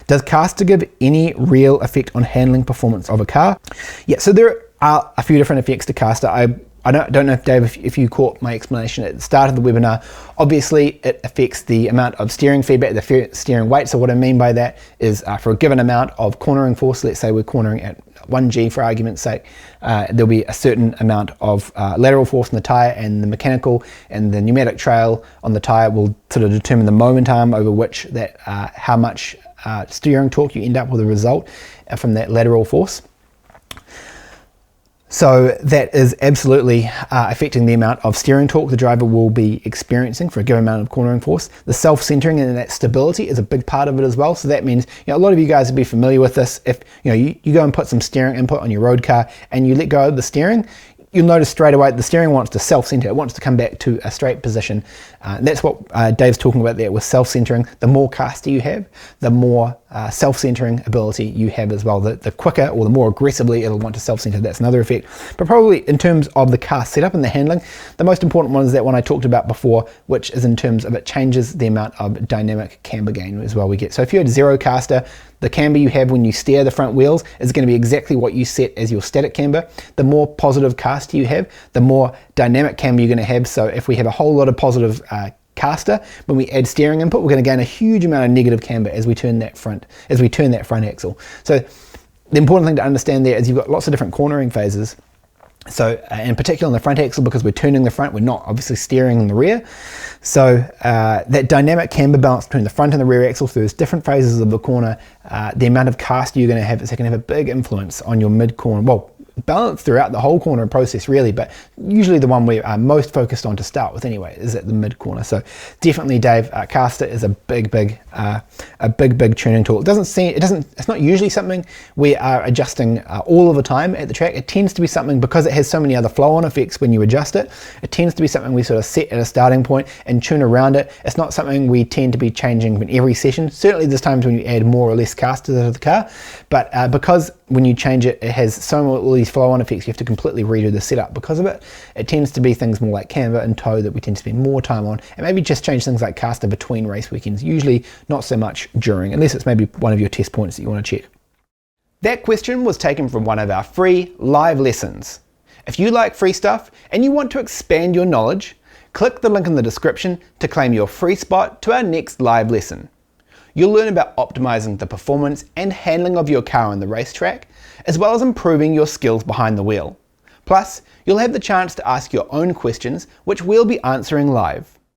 Does Castor give any real effect on handling performance of a car? Yeah, so there are a few different effects to Castor. I don't know if Dave, if you caught my explanation at the start of the webinar. Obviously, it affects the amount of steering feedback, the steering weight. So what I mean by that is for a given amount of cornering force, let's say we're cornering at 1G for argument's sake, there'll be a certain amount of lateral force in the tyre, and the mechanical and the pneumatic trail on the tyre will sort of determine the moment arm over which that how much steering torque you end up with a result from that lateral force. So that is absolutely affecting the amount of steering torque the driver will be experiencing for a given amount of cornering force. The self-centering and that stability is a big part of it as well. So that means, a lot of you guys will be familiar with this. If you go and put some steering input on your road car and you let go of the steering, you'll notice straight away the steering wants to self-center. It wants to come back to a straight position. That's what Dave's talking about there with self-centering. The more Castor you have, the more self-centering ability you have as well. The quicker or the more aggressively it'll want to self-center. That's another effect. But probably in terms of the car setup and the handling, the most important one is that one I talked about before, which is in terms of it changes the amount of dynamic camber gain as well we get. So if you had zero Castor, the camber you have when you steer the front wheels is going to be exactly what you set as your static camber. The more positive Castor you have, the more dynamic camber you're going to have. So if we have a whole lot of positive Castor, when we add steering input, we're going to gain a huge amount of negative camber as we turn that front axle. So the important thing to understand there is you've got lots of different cornering phases. So in particular on the front axle, because we're turning the front, we're not obviously steering in the rear. So that dynamic camber balance between the front and the rear axle through those different phases of the corner, the amount of Castor you're going to have is going to have a big influence on your mid corner. Well, balance throughout the whole corner process really, but usually the one we are most focused on to start with anyway is at the mid corner. So definitely, Dave, Castor is a big tuning tool. It's not usually something we are adjusting all of the time at the track. It tends to be something, because it has so many other flow-on effects when you adjust it, it tends to be something we sort of set at a starting point and tune around it. It's not something we tend to be changing in every session. Certainly there's times when you add more or less Castor to the car, but because when you change it, it has all these flow-on effects, you have to completely redo the setup because of it. It tends to be things more like camber and toe that we tend to spend more time on, and maybe just change things like Castor between race weekends, usually not so much during, unless it's maybe one of your test points that you want to check. That question was taken from one of our free live lessons. If you like free stuff and you want to expand your knowledge, click the link in the description to claim your free spot to our next live lesson. You'll learn about optimizing the performance and handling of your car on the racetrack, as well as improving your skills behind the wheel. Plus, you'll have the chance to ask your own questions, which we'll be answering live.